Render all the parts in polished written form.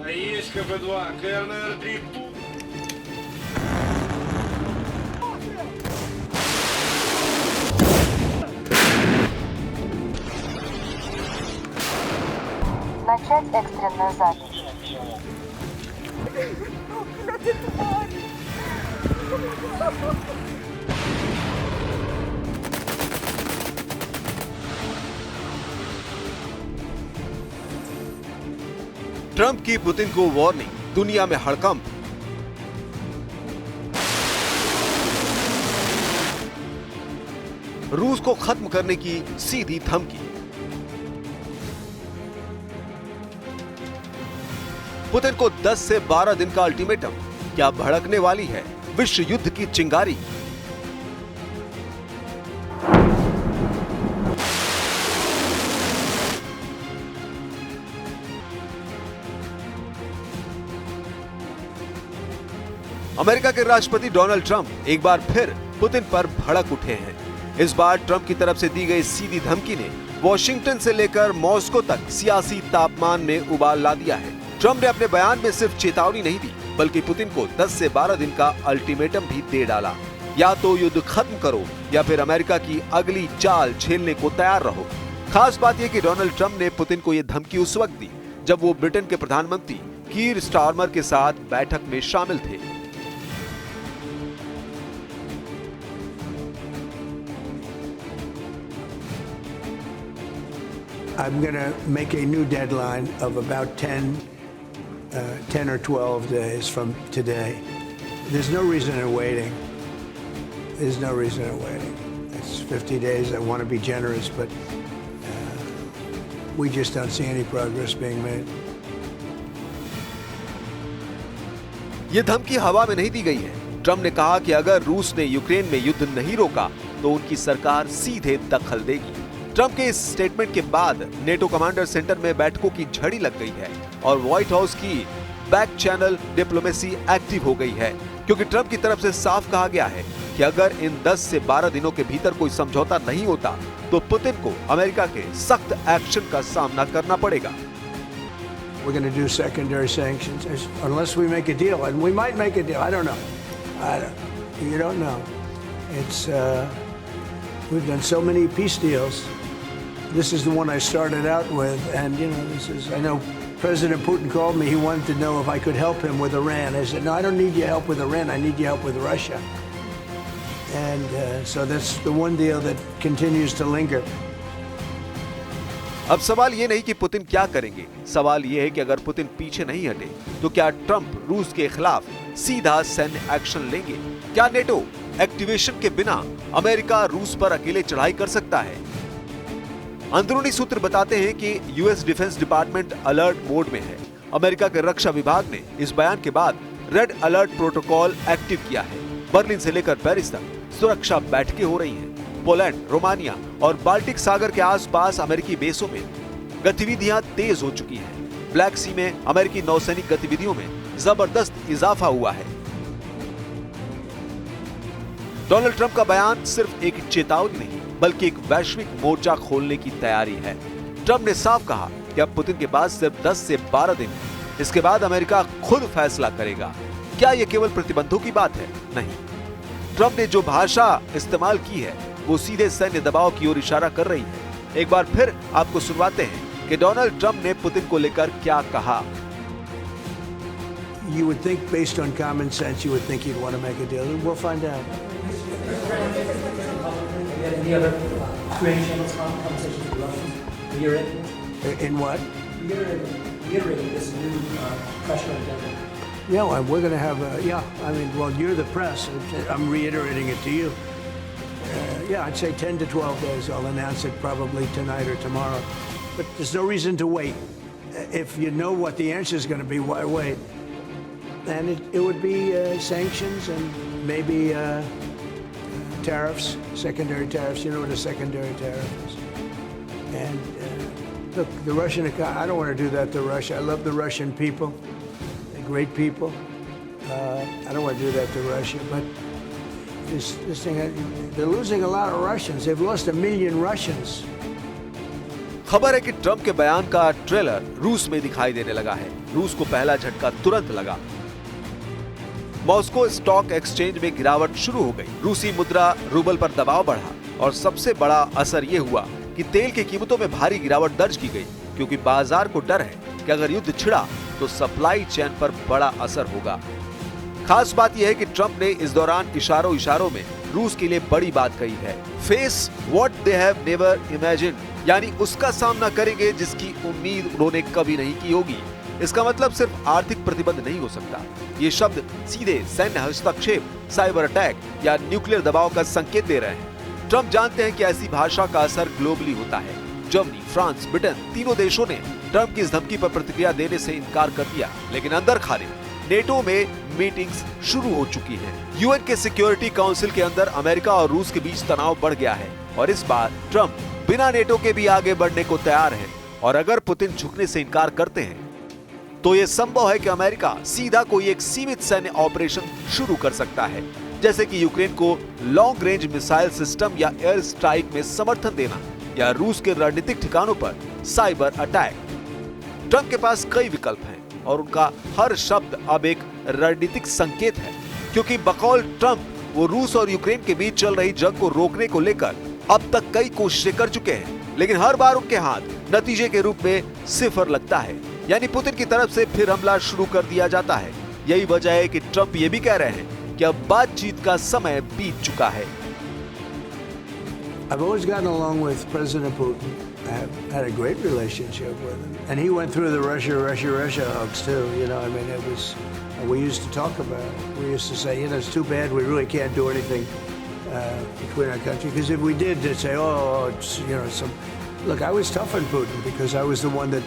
Есть КП-2, КРНР-3. Начать экстренную запись. Trump की Putin को warning, दुनिया में हड़कंप। रूस को खत्म करने की सीधी धमकी। पुतिन को 10 से 12 दिन का अल्टीमेटम, क्या भड़कने वाली है विश्व युद्ध की चिंगारी? अमेरिका के राष्ट्रपति डोनाल्ड ट्रंप एक बार फिर पुतिन पर भड़क उठे हैं। इस बार ट्रंप की तरफ से दी गई सीधी धमकी ने वॉशिंगटन से लेकर मॉस्को तक सियासी तापमान में उबाल ला दिया है। ट्रंप ने अपने बयान में सिर्फ चेतावनी नहीं दी, बल्कि पुतिन को 10 से 12 दिन का अल्टीमेटम भी दे डाला। या तो युद्ध खत्म करो या फिर अमेरिका की अगली चाल झेलने को तैयार रहो। खास बात यह कि डोनाल्ड ट्रंप ने पुतिन को यह धमकी उस वक्त दी जब वो ब्रिटेन के प्रधानमंत्री कीर स्टारमर के साथ बैठक में शामिल थे। I'm going to make a new deadline of about 10 or 12 days from today. There's no reason in waiting. There's no reason in waiting. It's 50 days. I want to be generous, but we just don't see any progress being made. ये धमकी हवा में नहीं दी गई है। Trump ने कहा कि अगर रूस ने यूक्रेन में युद्ध नहीं रोका तो उनकी सरकार सीधे दखल देगी। ट्रंप के इस स्टेटमेंट के बाद नेटो कमांडर सेंटर में बैठकों की झड़ी लग गई है और व्हाइट हाउस की बैक चैनल डिप्लोमेसी एक्टिव हो गई है, क्योंकि ट्रंप की तरफ से साफ कहा गया है कि अगर इन 10 से 12 दिनों के भीतर कोई समझौता नहीं होता तो पुतिन को अमेरिका के सख्त एक्शन का सामना करना पड़ेगा। We're going to do secondary sanctions unless we make a deal, and we might make a deal. I don't know. You don't know. It's we've done so many peace deals. This is the one I started out with, and I know President Putin called me. He wanted to know if I could help him with Iran. I said, no, I don't need your help with Iran. I need your help with Russia. And so that's the one deal that continues to linger. अब सवाल ये नहीं कि Putin क्या करेंगे, सवाल ये है कि अगर पुतिन पीछे नहीं हटे तो क्या ट्रंप रूस के खिलाफ सीधा सैन्य एक्शन लेंगे? क्या नेटो एक्टिवेशन के बिना अमेरिका रूस पर अकेले चढ़ाई कर सकता है? अंदरूनी सूत्र बताते हैं कि US defence department alert mode में है। अमेरिका के रक्षा विभाग ने इस बयान के बाद रेड अलर्ट प्रोटोकॉल एक्टिव किया है। बर्लिन से लेकर पेरिस तक सुरक्षा बैठकें हो रही हैं। पोलैंड, रोमानिया और बाल्टिक सागर के आसपास अमेरिकी बेसों में गतिविधियां तेज हो चुकी हैं। ब्लैक सी में अमेरिकी नौसैनिक गतिविधियों में जबरदस्त इजाफा हुआ है। डोनाल्ड ट्रंप का बयान सिर्फ एक चेतावनी नहीं बल्कि एक वैश्विक मोर्चा खोलने की तैयारी है। ट्रंप ने साफ कहा कि अब पुतिन के पास सिर्फ 10 से 12 दिन है। इसके बाद अमेरिका खुद फैसला करेगा। क्या यह केवल प्रतिबंधों की बात है? नहीं। ट्रंप ने जो भाषा इस्तेमाल की है वो सीधे सैन्य दबाव की ओर इशारा कर रही है। एक बार फिर आपको सुनवाते हैं कि डोनाल्ड ट्रंप ने पुतिन को लेकर क्या कहा। You would think, based on common sense, you would think he'd want to make a deal. We'll find out. Any other trade channels conversations with Russians? Reiterating? In what? Reiterating this new pressure on Denver. Yeah, well, we're going to have I mean, well, you're the press. I'm reiterating it to you. Yeah, I'd say 10 to 12 days. I'll announce it probably tonight or tomorrow. But there's no reason to wait. If you know what the answer is going to be, why wait? And it would be sanctions and maybe tariffs, secondary tariffs. You know what a secondary tariff is. And look, the Russian economy, I don't want to do that to Russia. I love the Russian people. They're great people. I don't want to do that to Russia. But this thing, they're losing a lot of Russians. They've lost 1 million Russians. खबर है कि Trump के बयान का trailer रूस में दिखाई देने लगा है। रूस को पहला झटका तुरंत लगा। मॉस्को स्टॉक एक्सचेंज में गिरावट शुरू हो गई। रूसी मुद्रा रूबल पर दबाव बढ़ा और सबसे बड़ा असर ये हुआ कि तेल की कीमतों में भारी गिरावट दर्ज की गई, क्योंकि बाजार को डर है कि अगर युद्ध छिड़ा तो सप्लाई चेन पर बड़ा असर होगा। खास बात यह है कि ट्रंप ने इस दौरान इशारों में रूस के लिए बड़ी बात कही है। Face what they have never imagined, यानी उसका सामना करेंगे जिसकी उम्मीद उन्होंने कभी नहीं की होगी। इसका मतलब सिर्फ आर्थिक प्रतिबंध नहीं हो सकता। ये शब्द सीधे सैन्य हस्तक्षेप, साइबर अटैक या न्यूक्लियर दबाव का संकेत दे रहे हैं। ट्रंप जानते हैं कि ऐसी भाषा का असर ग्लोबली होता है। जर्मनी, फ्रांस, ब्रिटेन तीनों देशों ने ट्रंप की इस धमकी पर प्रतिक्रिया देने से इनकार कर दिया, लेकिन अंदर खाने नेटो में मीटिंग्स शुरू हो चुकी हैं। यूएन के सिक्योरिटी काउंसिल के अंदर अमेरिका और रूस के बीच तनाव बढ़ गया है और इस बार ट्रंप बिना नेटो के भी आगे बढ़ने को तैयार है। और अगर पुतिन झुकने से इनकार करते हैं तो यह संभव है कि अमेरिका सीधा कोई एक सीमित सैन्य ऑपरेशन शुरू कर सकता है, जैसे कि यूक्रेन को लॉन्ग रेंज मिसाइल सिस्टम या एयर स्ट्राइक में समर्थन देना या रूस के रणनीतिक ठिकानों पर साइबर अटैक। ट्रंप के पास कई विकल्प हैं और उनका हर शब्द अब एक रणनीतिक संकेत है, क्योंकि बकौल ट्रंप वो रूस और यूक्रेन के बीच चल रही जंग को रोकने को लेकर अब तक कई कोशिशें कर चुके हैं, लेकिन हर बार उनके हाथ नतीजे के रूप में सिफर लगता है, यानी पुतिन की तरफ से फिर हमला शुरू कर दिया जाता है। यही वजह है कि ट्रंप ये भी कह रहे हैं कि अब बातचीत का समय बीत चुका है। I've always gotten along with President Putin. I've had a great relationship with him. And he went through the Russia hoax too. You know, I mean, it was, we used to talk about it. We used to say, you know, it's too bad we really can't do anything between our countries. Because if we did, they'd say, oh, it's, you know, some. Look, I was tough on Putin because I was the one that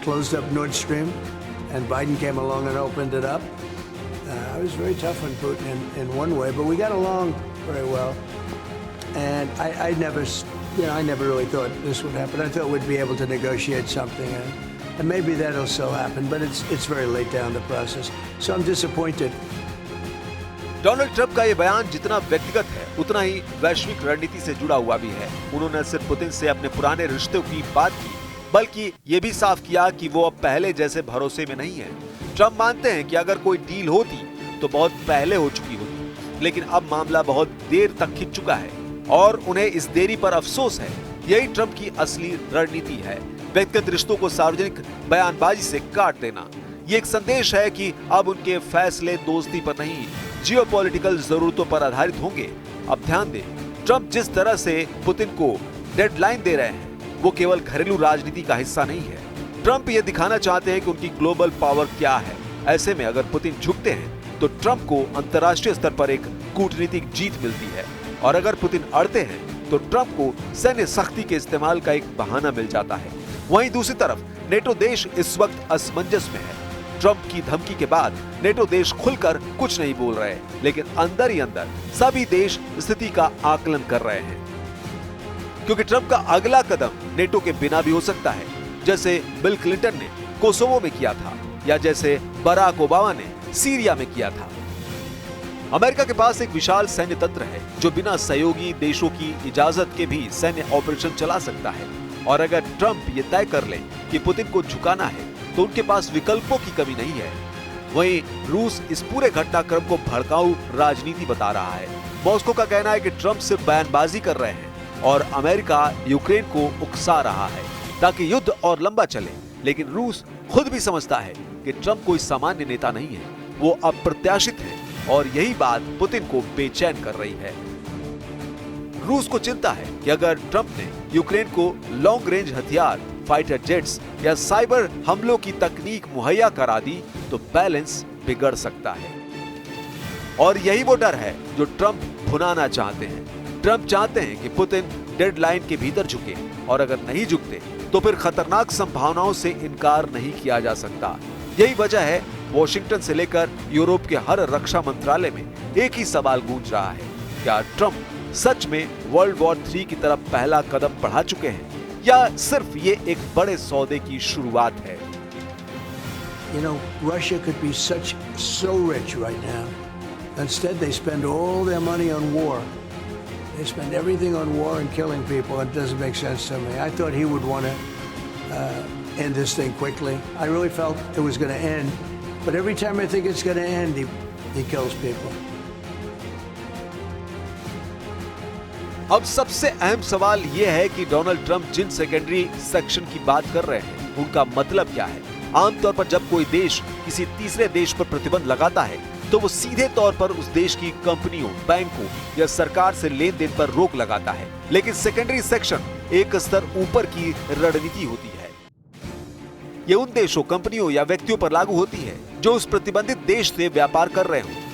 closed up Nord Stream and Biden came along and opened it up. I was very tough on Putin in one way, but we got along very well. And I never, you know, I never really thought this would happen. I thought we'd be able to negotiate something, and maybe that'll still happen. But it's very late down the process, so I'm disappointed. Donald Trump का ये बयान जितना व्यक्तिगत है उतना ही वैश्विक रणनीति से जुड़ा हुआ भी है। उन्होंने सिर्फ पुतिन से अपने पुराने रिश्तों की बात की, बल्कि ये भी साफ किया कि वो अब पहले जैसे भरोसे में नहीं है। ट्रंप मानते हैं कि अगर कोई डील होती तो बहुत पहले हो चुकी होती, लेकिन अब मामला बहुत देर तक खिंच चुका है और उन्हें इस देरी पर अफसोस है। यही ट्रंप की असली रणनीति है, व्यक्तिगत रिश्तों को सार्वजनिक बयानबाजी से काट देना। ये एक संदेश है कि अब उनके फैसले दोस्ती पर नहीं, जियोपॉलिटिकल जरूरतों पर आधारित होंगे। अब ध्यान दें, ट्रंप जिस तरह से पुतिन को डेडलाइन दे रहे हैं वो केवल घरेलू राजनीति का हिस्सा नहीं है। ट्रंप ये दिखाना चाहते हैं कि उनकी ग्लोबल पावर क्या है। ऐसे में अगर पुतिन झुकते हैं तो ट्रंप को अंतर्राष्ट्रीय स्तर पर एक कूटनीतिक जीत मिलती है, और अगर पुतिन अड़ते हैं तो ट्रंप को सैन्य सख्ती के इस्तेमाल का एक बहाना मिल जाता है। वहीं दूसरी तरफ नेटो देश इस वक्त असमंजस में है। ट्रंप की धमकी के बाद नेटो देश खुलकर कुछ नहीं बोल रहे, लेकिन अंदर ही अंदर सभी देश स्थिति का आकलन कर रहे हैं, क्योंकि ट्रंप का अगला कदम नेटो के बिना भी हो सकता है, जैसे बिल क्लिंटन ने कोसोवो में किया था या जैसे बराक ओबामा ने सीरिया में किया था। अमेरिका के पास एक विशाल सैन्य तंत्र है जो बिना सहयोगी देशों की इजाजत के भी सैन्य ऑपरेशन चला सकता है, और अगर ट्रंप ये तय कर ले कि पुतिन को झुकाना है तो उनके पास विकल्पों की कमी नहीं है। वहीं रूस इस पूरे घटनाक्रम को भड़काऊ राजनीति बता रहा है। मॉस्को का कहना है कि ट्रंप सिर्फ बयानबाजी कर रहे हैं और अमेरिका यूक्रेन को उकसा रहा है ताकि युद्ध और लंबा चले, लेकिन रूस खुद भी समझता है कि ट्रंप कोई सामान्य नेता नहीं है, वो अप्रत्याशित है, और यही बात पुतिन को बेचैन कर रही है। रूस को चिंता है कि अगर ट्रंप ने यूक्रेन को लॉन्ग रेंज हथियार, फाइटर जेट्स या साइबर हमलों की तकनीक मुहैया करा दी तो बैलेंस बिगड़ सकता है, और यही वो डर है जो ट्रंप भुनाना चाहते हैं। ट्रंप चाहते हैं कि पुतिन डेडलाइन के भीतर झुके, और अगर नहीं झुकते तो फिर खतरनाक संभावनाओं से इनकार नहीं किया जा सकता। यही वजह है वॉशिंगटन से लेकर यूरोप के हर रक्षा मंत्रालय में एक ही सवाल गूंज रहा है, क्या ट्रंप सच में वर्ल्ड वॉर 3 की तरफ पहला कदम बढ़ा चुके हैं या सिर्फ ये एक बड़े सौदे की शुरुआत है? You know, Russia could be so rich right now. Instead, they spend all their money on war. They spend everything on war and killing people. It doesn't make sense to me. I thought he would want to end this thing quickly. I really felt it was going to end, but every time I think it's going to end, he kills people. अब सबसे अहम सवाल यह है कि Donald Trump जिन secondary section की बात कर रहे हैं उनका मतलब क्या है। आमतौर पर जब कोई देश किसी तीसरे देश पर प्रतिबंध लगाता है तो वो सीधे तौर पर उस देश की कंपनियों, बैंकों या सरकार से लेन देन पर रोक लगाता है, लेकिन सेकेंडरी सेक्शन एक स्तर ऊपर की रणनीति होती है। ये उन देशों, कंपनियों या व्यक्तियों पर लागू होती है जो उस प्रतिबंधित देश से व्यापार कर रहे हों।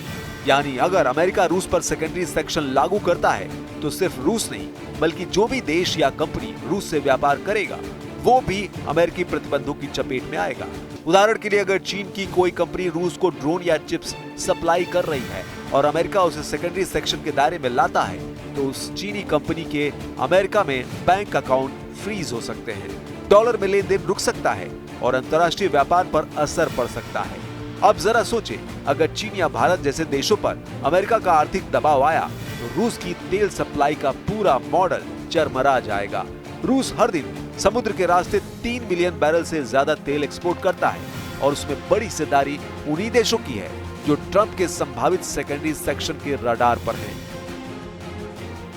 यानी अगर अमेरिका रूस पर सेकेंडरी सेक्शन लागू करता है तो सिर्फ रूस नहीं बल्कि जो भी देश या कंपनी रूस से व्यापार करेगा वो भी अमेरिकी प्रतिबंधों की चपेट में आएगा। उदाहरण के लिए अगर चीन की कोई कंपनी रूस को ड्रोन या चिप्स सप्लाई कर रही है और अमेरिका उसे सेकेंडरी सेक्शन के दायरे में लाता है तो उस चीनी कंपनी के अमेरिका में बैंक अकाउंट फ्रीज हो सकते हैं, डॉलर में लेन देन रुक सकता है और अंतर्राष्ट्रीय व्यापार पर असर पड़ सकता है। अब जरा सोचें, अगर चीन या भारत जैसे देशों पर अमेरिका का आर्थिक दबाव आया तो रूस की तेल सप्लाई का पूरा मॉडल चरमरा जाएगा। रूस हर दिन समुद्र के रास्ते 3 मिलियन बैरल से ज्यादा तेल एक्सपोर्ट करता है और उसमें बड़ी हिस्सेदारी उन्हीं देशों की है जो ट्रंप के संभावित सेकेंडरी सेक्शन के रडार पर हैं।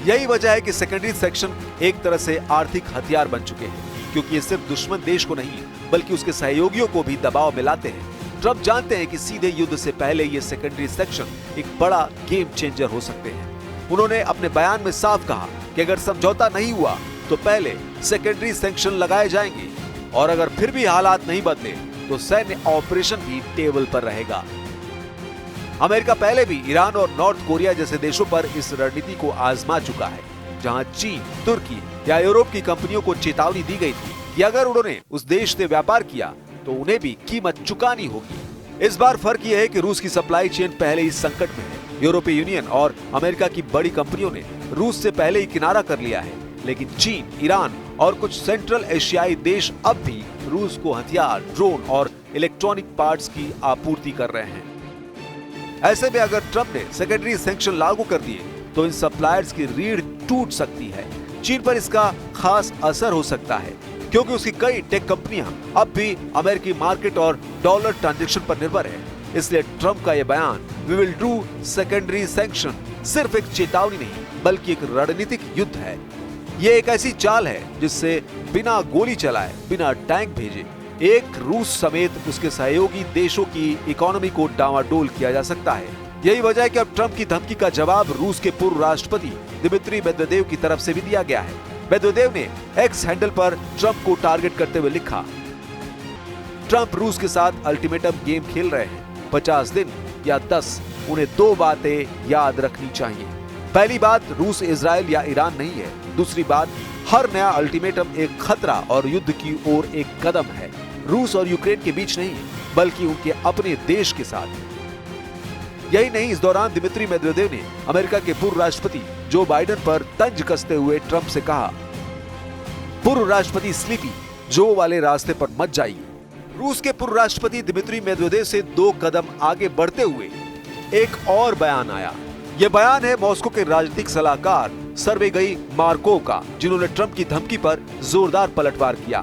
यही वजह है कि सेकेंडरी सेक्शन एक तरह से आर्थिक हथियार बन चुके हैं, क्योंकि ये सिर्फ दुश्मन देश को नहीं बल्कि उसके सहयोगियों को भी दबाव में लाते हैं। ट्रंप जानते हैं कि सीधे युद्ध से पहले ये सेकेंडरी सेक्शन एक बड़ा गेम चेंजर हो सकते हैं। उन्होंने अपने बयान में साफ कहा कि अगर समझौता नहीं हुआ तो पहले सेकेंडरी सेक्शन लगाए जाएंगे और अगर फिर भी हालात नहीं बदले तो सैन्य ऑपरेशन भी टेबल पर रहेगा। अमेरिका पहले भी ईरान और नॉर्थ कोरिया जैसे देशों पर इस रणनीति को आजमा चुका है, जहां चीन, तुर्की या यूरोप की कंपनियों को चेतावनी दी गई थी कि अगर उन्होंने उस देश से व्यापार किया तो उन्हें भी कीमत चुकानी होगी। इस बार फर्क यह है कि रूस की सप्लाई चेन पहले ही संकट में है। यूरोपीय यूनियन और अमेरिका की बड़ी कंपनियों ने रूस से पहले ही किनारा कर लिया है, लेकिन चीन, ईरान और कुछ सेंट्रल एशियाई देश अब भी रूस को हथियार, ड्रोन और इलेक्ट्रॉनिक पार्ट्स की आपूर्ति कर रहे हैं। ऐसे में अगर ट्रंप ने सेकेंडरी सैंक्शन लागू कर दिए तो इन सप्लायर्स की रीढ़ टूट सकती है। चीन पर इसका खास असर हो सकता है क्योंकि उसकी कई टेक कंपनियां अब भी अमेरिकी मार्केट और डॉलर ट्रांजैक्शन पर निर्भर है। इसलिए ट्रंप का यह बयान, we will do secondary sanction, सिर्फ एक चेतावनी नहीं बल्कि एक रणनीतिक युद्ध है। ये एक ऐसी चाल है जिससे बिना गोली चलाए, बिना टैंक भेजे एक रूस समेत उसके सहयोगी देशों की इकोनॉमी को डावाडोल किया जा सकता है। यही वजह है कि अब ट्रंप की धमकी का जवाब रूस के पूर्व राष्ट्रपति दिमित्री मेदवेदेव की तरफ से भी दिया गया है। मेदवेदेव ने एक्स हैंडल पर ट्रंप को टारगेट करते हुए लिखा, ट्रंप रूस के साथ अल्टीमेटम गेम खेल रहे हैं। 50 दिन या 10, उन्हें 2 बातें याद रखनी चाहिए। पहली बात, रूस इजराइल या ईरान नहीं है। दूसरी बात, हर नया अल्टीमेटम एक खतरा और युद्ध की ओर एक कदम है। रूस और यूक्रेन के बीच नहीं बल्कि उनके अपने देश के साथ। यही नहीं, इस दौरान दिमित्री मेदवेदेव ने अमेरिका के पूर्व राष्ट्रपति जो बाइडेन पर तंज कसते हुए ट्रंप से कहा, पूर्व राष्ट्रपति स्लीपी, जो वाले रास्ते पर मत जाइए। रूस के पूर्व राष्ट्रपति दिमित्री मेदवेदेव से 2 कदम आगे बढ़ते हुए एक और बयान आया। यह बयान है मॉस्को के राजनीतिक सलाहकार सर्गेई मार्कोव का, जिन्होंने ट्रंप की धमकी पर जोरदार पलटवार किया।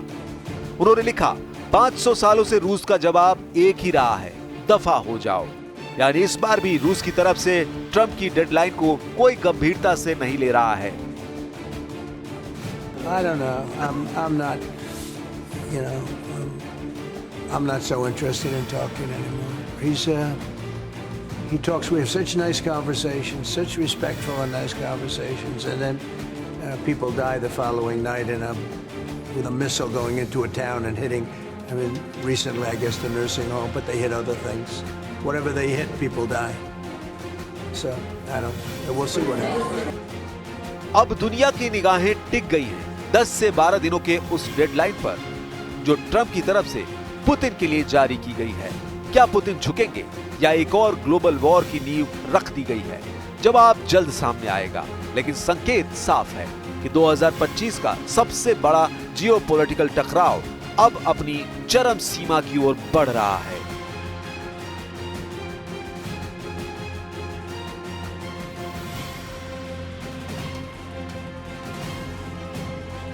उन्होंने लिखा, 500 सालों से रूस का जवाब एक ही रहा है, दफा हो जाओ। यानी इस बार भी रूस की तरफ से ट्रंप की डेडलाइन को कोई गंभीरता से नहीं ले रहा है। I don't know. I'm not, you know, I'm not so interested in talking anymore. He talks. We have such nice conversations, such respectful and nice conversations, and then people die the following night with a missile going into a town and hitting. I mean, recently, I guess, the nursing home, but they hit other things. Whatever they hit, people die. So, I don't. We'll see what happens. अब दुनिया की निगाहें टिक गई हैं 10 से 12 दिनों के उस डेडलाइन पर जो ट्रंप की तरफ से पुतिन के लिए जारी की गई है। क्या पुतिन झुकेंगे या एक और ग्लोबल वॉर की नींव रख दी गई है? जवाब जल्द सामने आएगा, लेकिन संकेत साफ है कि 2025 का सबसे बड़ा जियोपॉलिटिकल टकराव अब अपनी चरम सीमा की ओर बढ़ रहा है।